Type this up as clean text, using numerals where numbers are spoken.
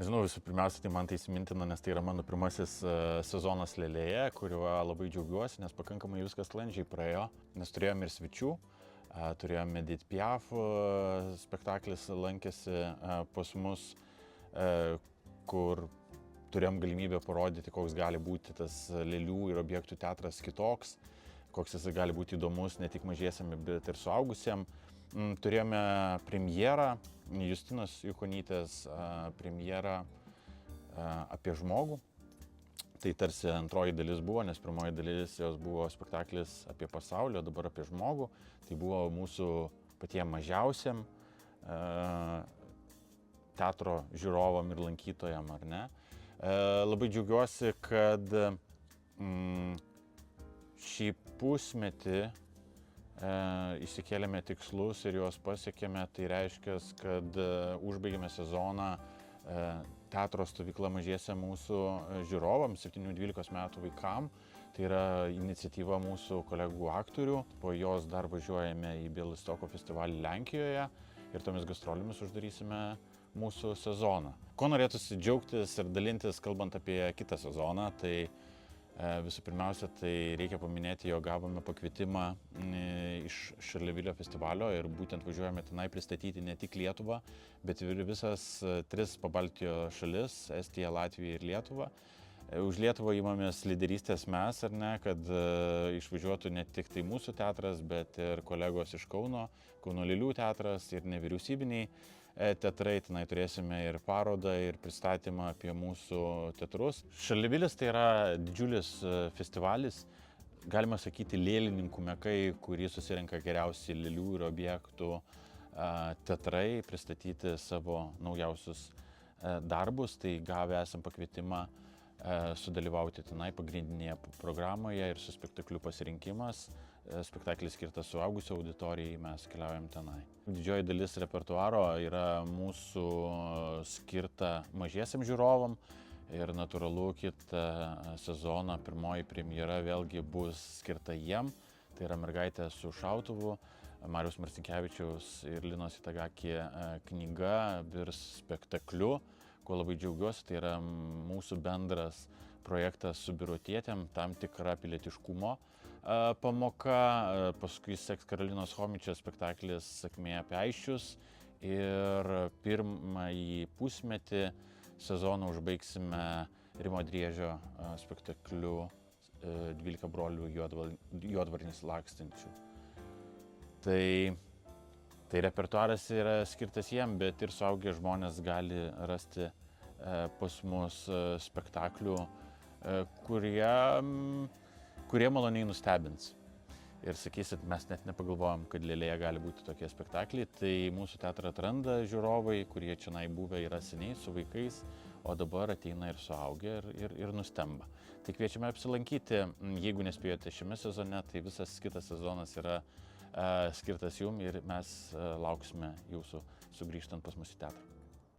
Nežinau, visų pirmiausia, tai man tai įsimintina, nes tai yra mano pirmasis sezonas Lėlėje, kuriuo labai džiaugiuosi, nes pakankamai viskas sklandžiai praėjo, nes turėjome ir svečių, turėjome Edith Piaf, spektaklis lankėsi pas mus, kur turėjom galimybę parodyti, koks gali būti tas lėlių ir objektų teatras kitoks, koks jis gali būti įdomus ne tik mažiesiam, bet ir suaugusiem. Turėjome premjerą, Justinos Jukonytės premjerą apie žmogų. Tai tarsi antroji dalis buvo, nes pirmoji dalis jos buvo spektaklis apie pasaulį, o dabar apie žmogų. Tai buvo mūsų patiem mažiausiam teatro žiūrovam ir lankytojam, ar ne. Labai džiaugiuosi, kad šį pusmetį išsikėlėme tikslus ir juos pasiekėme, tai reiškia, kad užbaigėme sezoną teatro stovykla mažiesiam mūsų žiūrovam, 7-12 metų vaikam. Tai yra iniciatyva mūsų kolegų aktorių, po jos dar važiuojame į Bielostoko festivalį Lenkijoje ir tomis gastrolėmis uždarysime mūsų sezoną. Ko norėtųsi džiaugtis ir dalintis, kalbant apie kitą sezoną, tai visų pirmiausia, tai reikia paminėti, jog gavome pakvietimą iš Šarlevilio festivalio ir būtent važiuojame tenai pristatyti ne tik Lietuvą, bet ir visas 3 Pabaltijo šalis - Estiją, Latviją ir Lietuvą. Už Lietuvą įmamės lyderystės mes, ar ne, kad išvažiuotų ne tik tai mūsų teatras, bet ir kolegos iš Kauno, Kauno Lėlių teatras ir nevyriausybiniai teatrai. Tenai turėsime ir parodą, ir pristatymą apie mūsų teatrus. Šarlevilis tai yra didžiulis festivalis, galima sakyti, lėlininkų mekai, kurį susirenka geriausi lėlių ir objektų teatrai pristatyti savo naujausius darbus. Tai gavę esam pakvietimą sudalyvauti tenai pagrindinėje programoje ir su spektakliu Pasirinkimas. Spektaklis skirtas suaugusio auditorijai, mes keliaujam tenai. Didžioji dalis repertuaro yra mūsų skirta mažiesiam žiūrovam ir natūralu kitą sezoną pirmoji premjera vėlgi bus skirta jiem. Tai yra Mergaitė su šautuvu, Mariaus Marcinkevičiaus ir Linos Itagaki knyga virs spektakliu. Kuo labai džiaugiuosi, tai yra mūsų bendras projektas su birutietėm, tam tikra pilietiškumo pamoka. Paskui seks Karolinos Chomičios spektaklis Sakmė apie aiščius ir pirmąjį pusmetį sezoną užbaigsime Rimo Driežio spektakliu 12 brolių juodvarnis lakstančių. Tai repertuaras yra skirtas jiem, bet ir suaugę žmonės gali rasti pas mus spektaklių, kurie maloniai nustebins. Ir sakysit, mes net nepagalvojom, kad Lėlėje gali būti tokie spektakliai. Tai mūsų teatrą atranda žiūrovai, kurie čionai buvę yra seniai su vaikais, o dabar ateina ir suaugę ir nustemba. Tai kviečiame apsilankyti, jeigu nespėjote šiame sezone, tai visas kitas sezonas yra skirtas jum ir mes lauksime jūsų sugrįžtant pas mus į teatrą.